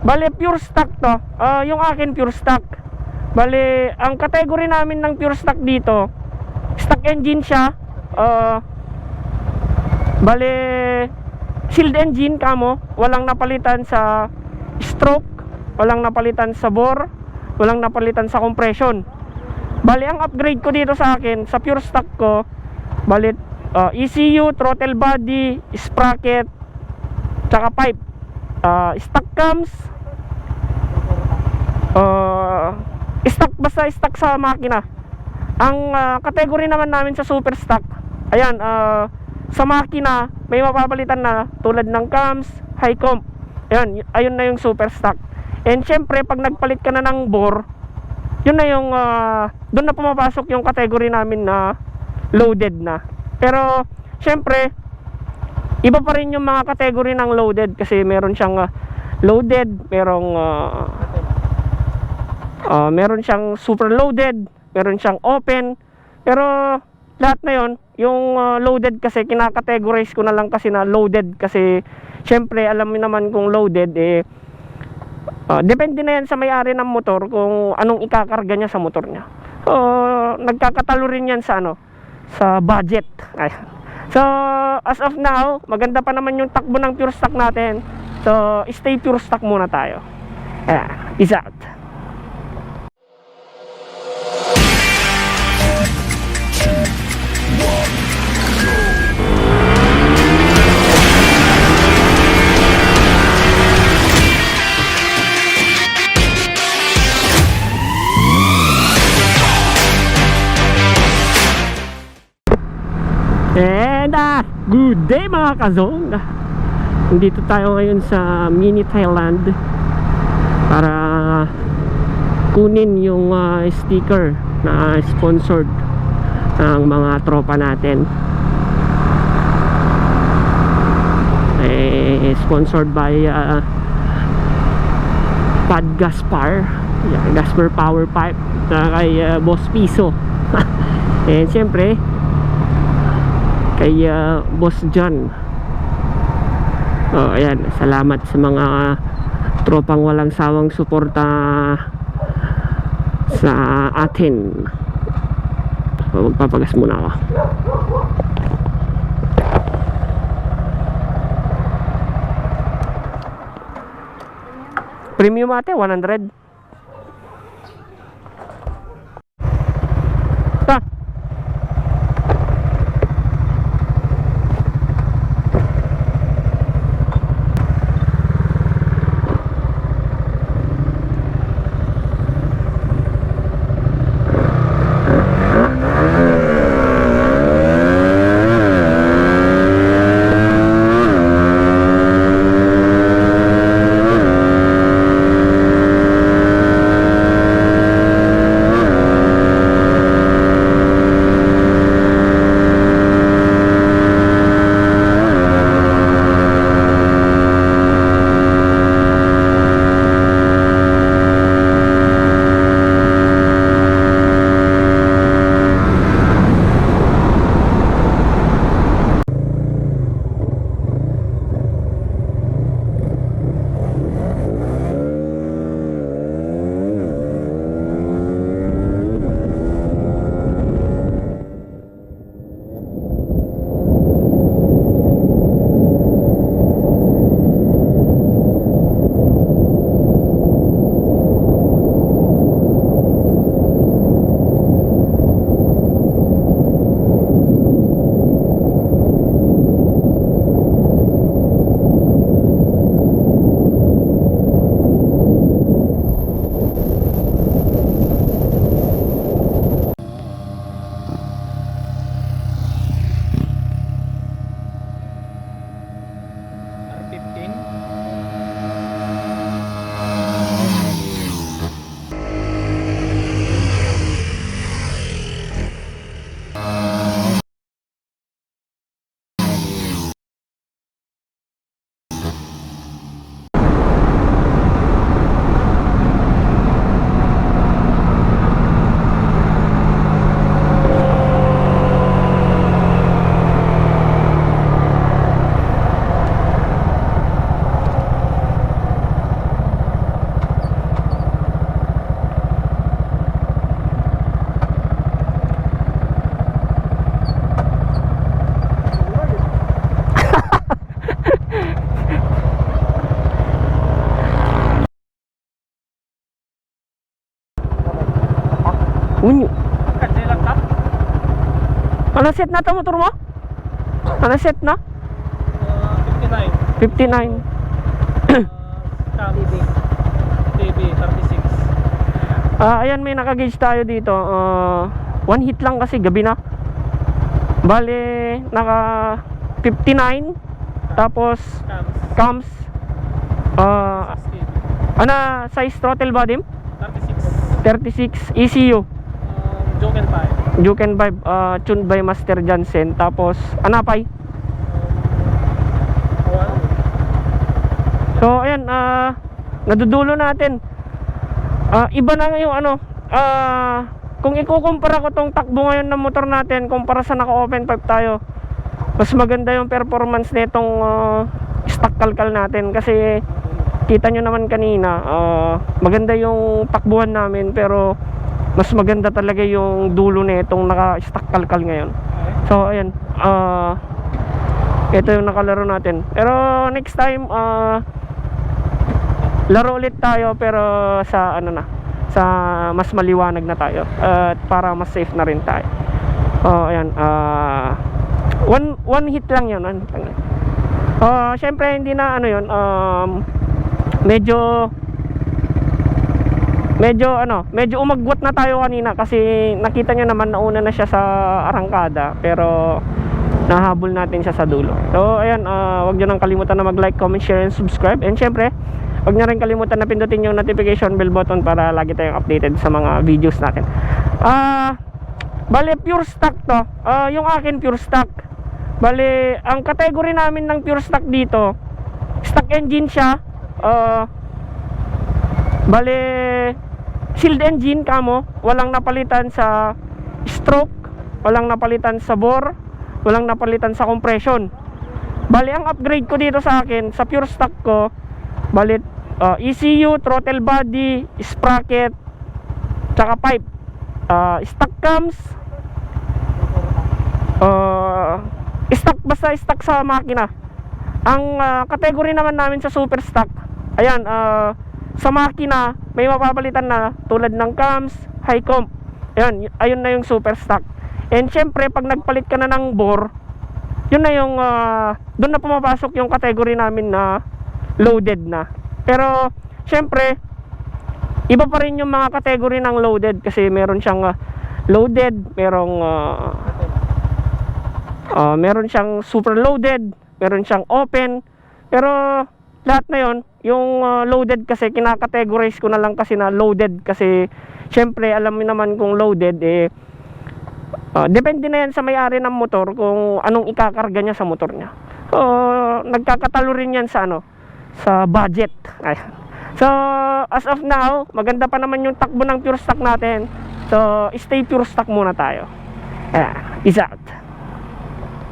Bale, pure stock to. Yung akin pure stock. Bale, ang category namin ng pure stock dito, stock engine siya. Bale, sealed engine kamo, walang napalitan sa stroke, walang napalitan sa bore, walang napalitan sa compression. Bale, ang upgrade ko dito sa akin, sa pure stock ko, bale, ECU, throttle body, sprocket, tsaka pipe, stock cams, stock, basta stock sa makina. Ang category naman namin sa super stock, ayan, sa makina may mapapalitan na tulad ng cams, high comp. Ayan, ayun na yung super stock. And syempre pag nagpalit ka na ng bore, yun na yung doon na pumapasok yung category namin na loaded na. Pero syempre iba pa rin yung mga category ng loaded, kasi meron siyang loaded, meron siyang super loaded, meron siyang open. Pero lahat na yon, yung loaded kasi kinakategorize ko na lang kasi na loaded, kasi syempre alam mo naman kung loaded depende na yan sa may-ari ng motor kung anong ikakarga niya sa motor niya. Nagkakatalo rin yan sa sa budget. So as of now, maganda pa naman yung takbo ng pure stock natin. So stay pure stock muna tayo. Peace out. And good day mga kazong. Nandito tayo ngayon sa mini Thailand para kunin yung sticker na sponsored ng mga tropa natin. Sponsored by Pad Gaspar, Gaspar Power Pipe, na kay Boss Piso. And siyempre kay Boss John. Ayan, salamat sa mga tropang walang sawang suporta sa atin. Magpapagas muna ako. Premium ate, 100. Unyo. Kasi lang ka? Ano set na to motor mo? Ano set na? 59. 59. TV. TV, 36. Ayan, may naka-gauge tayo dito. One hit lang kasi gabi na. Bale, naka 59. Tapos cams. Ano size throttle body? 36. 36 ECU. Joken 5. Juken Vibe, tuned by Master Jansen. Tapos Anapay. So ayan, nadudulo natin. Iba na ngayon ano, kung ikukumpara ko tong takbo ngayon ng motor natin kumpara sa naka open pipe tayo, mas maganda yung performance nitong stock kalkal natin. Kasi kita nyo naman kanina, maganda yung takbuhan namin, pero mas maganda talaga yung dulo nitong naka stock kalkal ngayon. So ayan, ito yung nakalaro natin. Pero next time, laro ulit tayo, pero sa ano na, sa mas maliwanag na tayo, at para mas safe na rin tayo. Ayan, one hit lang yun. Syempre hindi na ano yun, medyo umagwat na tayo kanina kasi nakita nyo naman nauna na siya sa arangkada, pero nahabol natin siya sa dulo. So ayan, wag nyo nang kalimutan na mag-like, comment, share, and subscribe. And syempre, wag nyo rin kalimutan na pindutin yung notification bell button para lagi tayong updated sa mga videos natin. Bale, pure stock to. Yung akin pure stock. Bale, ang category namin ng pure stock dito, stock engine siya. Bale, sealed engine kamo, walang napalitan sa stroke, walang napalitan sa bore, walang napalitan sa compression. Bale, ang upgrade ko dito sa akin, sa pure stock ko, bale, ECU, throttle body, sprocket, tsaka pipe, stock cams, stock, basta stock sa makina. Ang category naman namin sa super stock, ayan, sa makina may mapapalitan na tulad ng cams, high comp. Ayun na yung super stock. And syempre pag nagpalit ka na ng bore, yun na yung doon na pumapasok yung category namin na loaded na. Pero syempre iba pa rin yung mga category ng loaded, kasi meron siyang loaded, meron siyang super loaded, meron siyang open. Pero lahat na yon, yung loaded kasi kinakategorize ko na lang kasi na loaded, kasi syempre alam mo naman kung loaded depende na yan sa may-ari ng motor kung anong ikakarga niya sa motor niya. So nagkakatalo rin yan sa sa budget. Ayan. So as of now, maganda pa naman yung takbo ng pure stock natin. So stay pure stock muna tayo. Peace out.